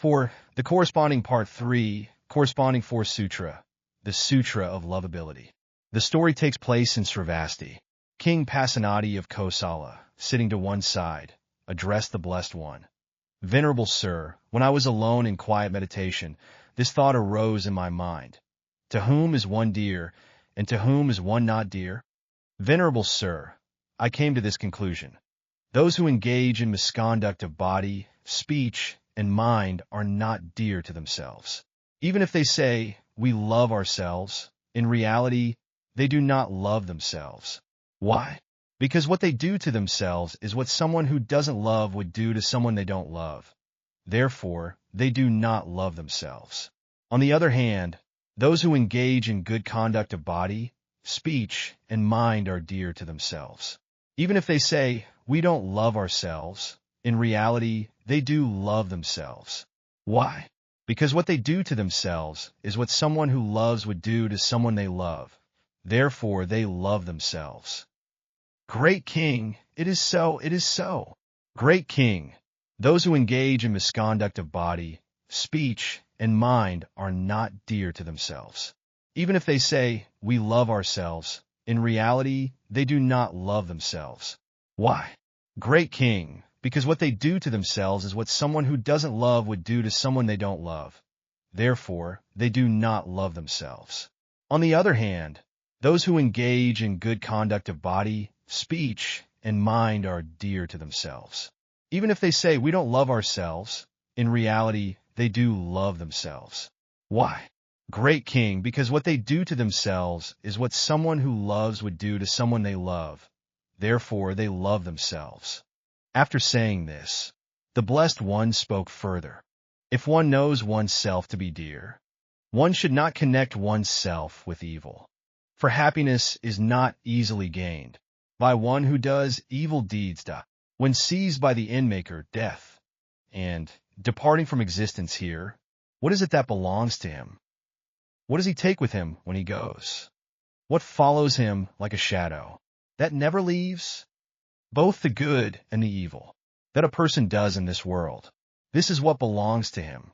For the corresponding Part 3, corresponding 4 Sutra, the Sutra of Lovability. The story takes place in Sravasti. King Pasenadi of Kosala, sitting to one side, addressed the Blessed One. Venerable Sir, when I was alone in quiet meditation, this thought arose in my mind. To whom is one dear, and to whom is one not dear? Venerable Sir, I came to this conclusion. Those who engage in misconduct of body, speech, and mind are not dear to themselves. Even if they say, we love ourselves, in reality, they do not love themselves. Why? Because what they do to themselves is what someone who doesn't love would do to someone they don't love. Therefore, they do not love themselves. On the other hand, those who engage in good conduct of body, speech, and mind are dear to themselves. Even if they say, we don't love ourselves, in reality, they do love themselves. Why? Because what they do to themselves is what someone who loves would do to someone they love. Therefore, they love themselves. Great King, it is so, it is so. Great King, those who engage in misconduct of body, speech, and mind are not dear to themselves. Even if they say, we love ourselves, in reality, they do not love themselves. Why? Great King, because what they do to themselves is what someone who doesn't love would do to someone they don't love. Therefore, they do not love themselves. On the other hand, those who engage in good conduct of body, speech, and mind are dear to themselves. Even if they say, we don't love ourselves, in reality, they do love themselves. Why? Great King, because what they do to themselves is what someone who loves would do to someone they love. Therefore, they love themselves. After saying this, the Blessed One spoke further. If one knows oneself to be dear, one should not connect oneself with evil. For happiness is not easily gained by one who does evil deeds. When seized by the endmaker, death, and departing from existence here, what is it that belongs to him? What does he take with him when he goes? What follows him like a shadow that never leaves? Both the good and the evil that a person does in this world. This is what belongs to him.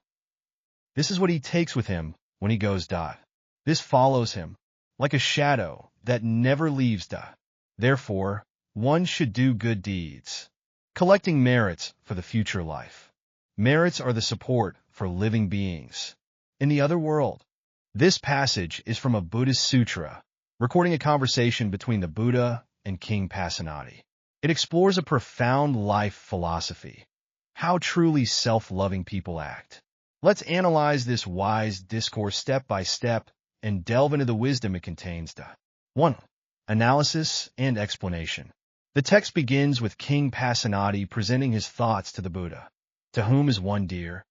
This is what he takes with him when he goes. This follows him like a shadow that never leaves. Therefore, one should do good deeds, collecting merits for the future life. Merits are the support for living beings in the other world. This passage is from a Buddhist sutra, recording a conversation between the Buddha and King Pasenadi. It explores a profound life philosophy, how truly self-loving people act. Let's analyze this wise discourse step by step and delve into the wisdom it contains. 1. Analysis and explanation. The text begins with King Pasenadi presenting his thoughts to the Buddha. To whom is one dear,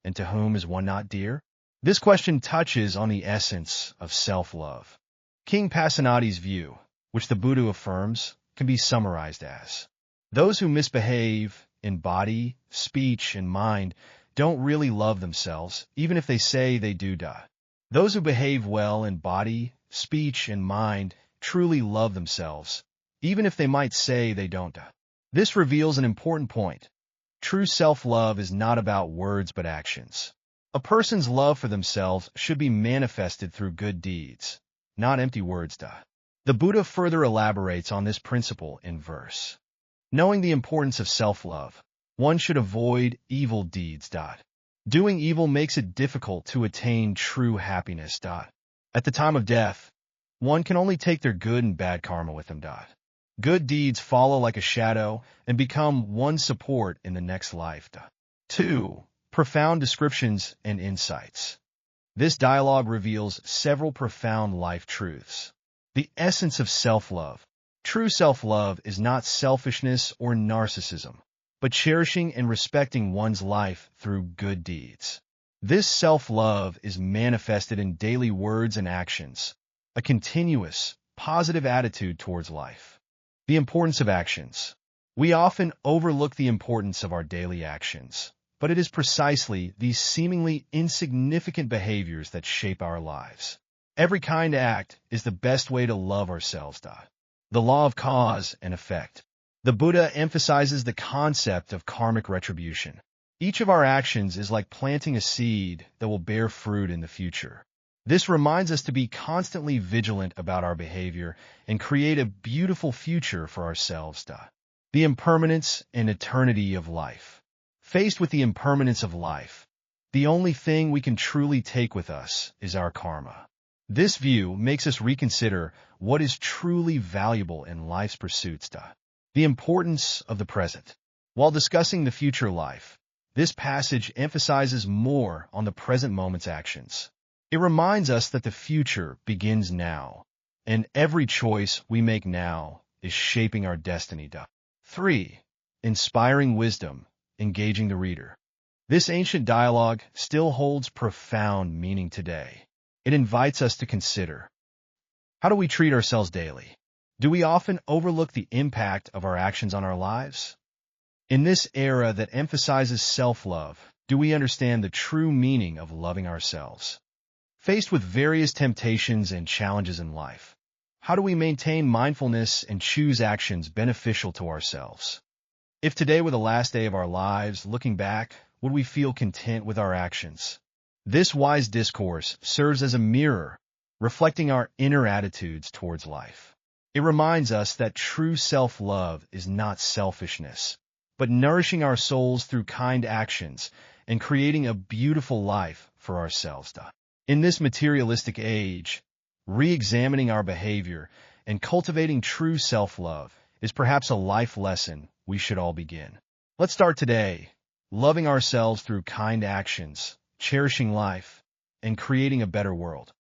and to whom is one not dear? This question touches on the essence of self-love. King Pasenadi's view, which the Buddha affirms, can be summarized as, those who misbehave in body, speech, and mind don't really love themselves, even if they say they do. Those who behave well in body, speech, and mind truly love themselves, even if they might say they don't. This reveals an important point. True self-love is not about words but actions. A person's love for themselves should be manifested through good deeds, not empty words. The Buddha further elaborates on this principle in verse. Knowing the importance of self-love, one should avoid evil deeds. Doing evil makes it difficult to attain true happiness. At the time of death, one can only take their good and bad karma with them. Good deeds follow like a shadow and become one's support in the next life. 2. Profound descriptions and insights. This dialogue reveals several profound life truths. The essence of self-love. True self-love is not selfishness or narcissism, but cherishing and respecting one's life through good deeds. This self-love is manifested in daily words and actions, a continuous, positive attitude towards life. The importance of actions. We often overlook the importance of our daily actions, but it is precisely these seemingly insignificant behaviors that shape our lives. Every kind act is the best way to love ourselves. The law of cause and effect. The Buddha emphasizes the concept of karmic retribution. Each of our actions is like planting a seed that will bear fruit in the future. This reminds us to be constantly vigilant about our behavior and create a beautiful future for ourselves. The impermanence and eternity of life. Faced with the impermanence of life, the only thing we can truly take with us is our karma. This view makes us reconsider what is truly valuable in life's pursuits. The importance of the present. While discussing the future life, this passage emphasizes more on the present moment's actions. It reminds us that the future begins now, and every choice we make now is shaping our destiny. 3. Inspiring wisdom, engaging the reader. This ancient dialogue still holds profound meaning today. It invites us to consider, how do we treat ourselves daily? Do we often overlook the impact of our actions on our lives? In this era that emphasizes self-love, do we understand the true meaning of loving ourselves? Faced with various temptations and challenges in life, how do we maintain mindfulness and choose actions beneficial to ourselves? If today were the last day of our lives, looking back, would we feel content with our actions? This wise discourse serves as a mirror, reflecting our inner attitudes towards life. It reminds us that true self-love is not selfishness, but nourishing our souls through kind actions and creating a beautiful life for ourselves. In this materialistic age, re-examining our behavior and cultivating true self-love is perhaps a life lesson we should all begin. Let's start today, loving ourselves through kind actions, cherishing life, and creating a better world.